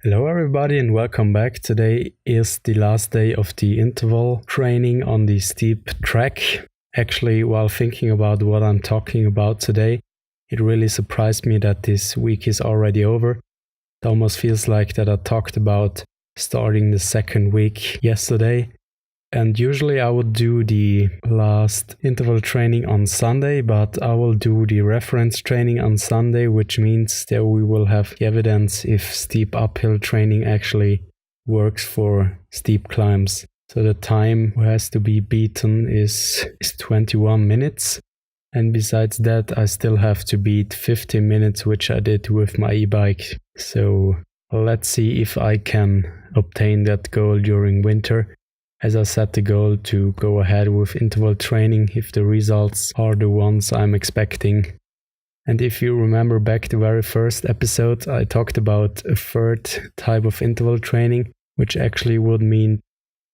Hello everybody and welcome back. Today is the last day of the interval training on the steep track. Actually, while thinking about what I'm talking about today, it really surprised me that this week is already over. It almost feels like that I talked about starting the second week yesterday. And usually I would do the last interval training on Sunday, but I will do the reference training on Sunday, which means that we will have evidence if steep uphill training actually works for steep climbs. So the time has to be beaten is 21 minutes. And besides that, I still have to beat 15 minutes, which I did with my e-bike. So let's see if I can obtain that goal during winter, as I set the goal to go ahead with interval training if the results are the ones I'm expecting. And if you remember back the very first episode, I talked about a third type of interval training, which actually would mean,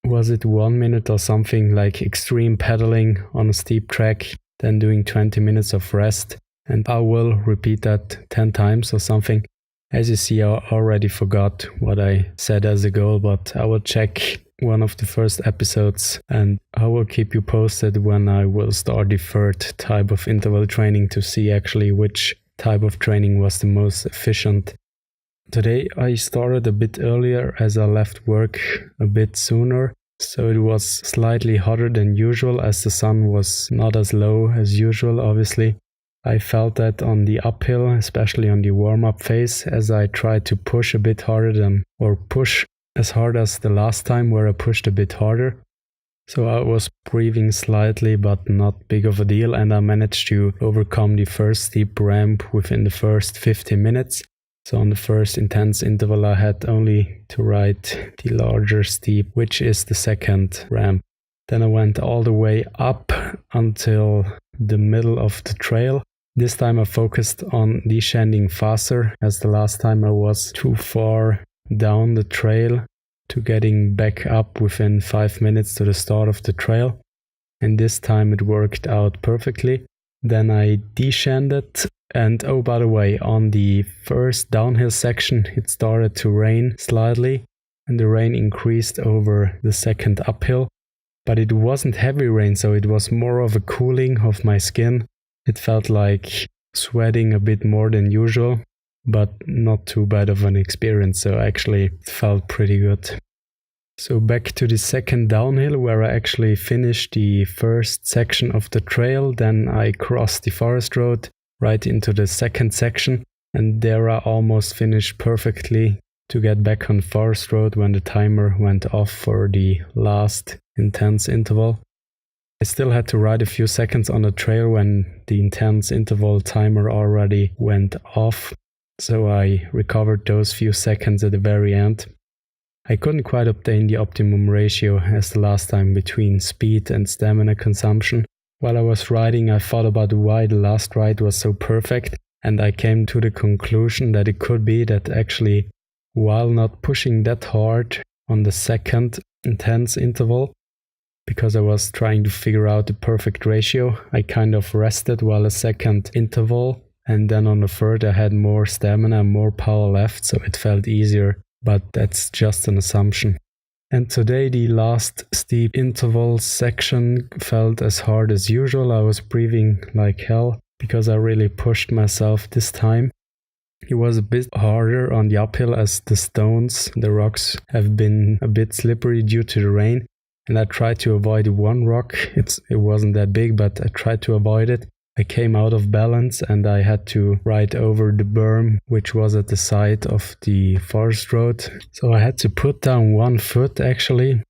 was it 1 minute or something, like extreme pedaling on a steep track, then doing 20 minutes of rest. And I will repeat that 10 times or something. As you see, I already forgot what I said as a goal, but I will check one of the first episodes and I will keep you posted when I will start the third type of interval training to see actually which type of training was the most efficient. Today I started a bit earlier as I left work a bit sooner, so it was slightly hotter than usual as the sun was not as low as usual, obviously. I felt that on the uphill, especially on the warm-up phase, as I tried to push a bit harder push as hard as the last time where I pushed a bit harder. So I was breathing slightly, but not big of a deal, and I managed to overcome the first steep ramp within the first 15 minutes. So on the first intense interval I had only to ride the larger steep, which is the second ramp. Then I went all the way up until the middle of the trail. This time I focused on descending faster, as the last time I was too far down the trail to getting back up within 5 minutes to the start of the trail. And this time it worked out perfectly. Then I descended, and oh, by the way, on the first downhill section it started to rain slightly, and the rain increased over the second uphill. But it wasn't heavy rain, so it was more of a cooling of my skin. It felt like sweating a bit more than usual, but not too bad of an experience, so actually it felt pretty good. So back to the second downhill where I actually finished the first section of the trail, then I crossed the forest road right into the second section, and there I almost finished perfectly to get back on the forest road when the timer went off for the last intense interval. I still had to ride a few seconds on the trail when the intense interval timer already went off, so I recovered those few seconds at the very end. I couldn't quite obtain the optimum ratio as the last time between speed and stamina consumption. While I was riding, I thought about why the last ride was so perfect, and I came to the conclusion that it could be that actually, while not pushing that hard on the second intense interval, because I was trying to figure out the perfect ratio, I kind of rested while a second interval, and then on the third I had more stamina and more power left, so it felt easier, but that's just an assumption. And today the last steep interval section felt as hard as usual. I was breathing like hell because I really pushed myself this time. It was a bit harder on the uphill as the rocks have been a bit slippery due to the rain. And I tried to avoid one rock. It wasn't that big, but I tried to avoid it. I came out of balance and I had to ride over the berm, which was at the side of the forest road. So I had to put down one foot actually.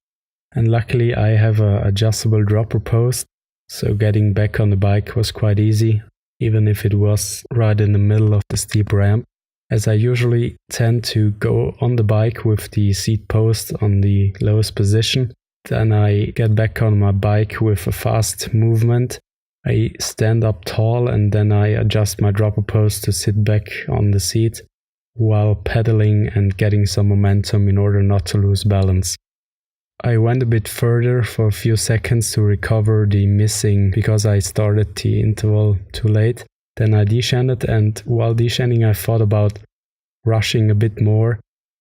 And luckily I have an adjustable dropper post. So getting back on the bike was quite easy, even if it was right in the middle of the steep ramp, as I usually tend to go on the bike with the seat post on the lowest position. Then I get back on my bike with a fast movement. I stand up tall and then I adjust my dropper post to sit back on the seat while pedaling and getting some momentum in order not to lose balance. I went a bit further for a few seconds to recover the missing because I started the interval too late. Then I descended, and while descending I thought about rushing a bit more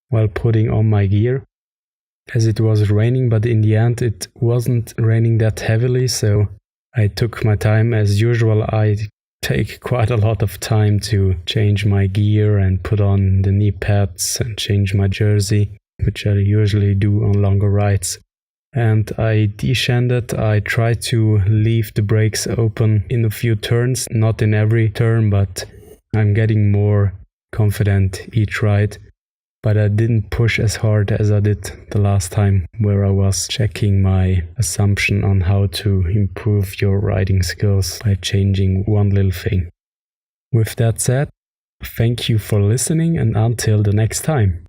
while putting on my gear, as it was raining, but in the end it wasn't raining that heavily, so I took my time. As usual, I take quite a lot of time to change my gear and put on the knee pads and change my jersey, which I usually do on longer rides. And I descended. I tried to leave the brakes open in a few turns, not in every turn, but I'm getting more confident each ride. But I didn't push as hard as I did the last time, where I was checking my assumption on how to improve your riding skills by changing one little thing. With that said, thank you for listening, and until the next time.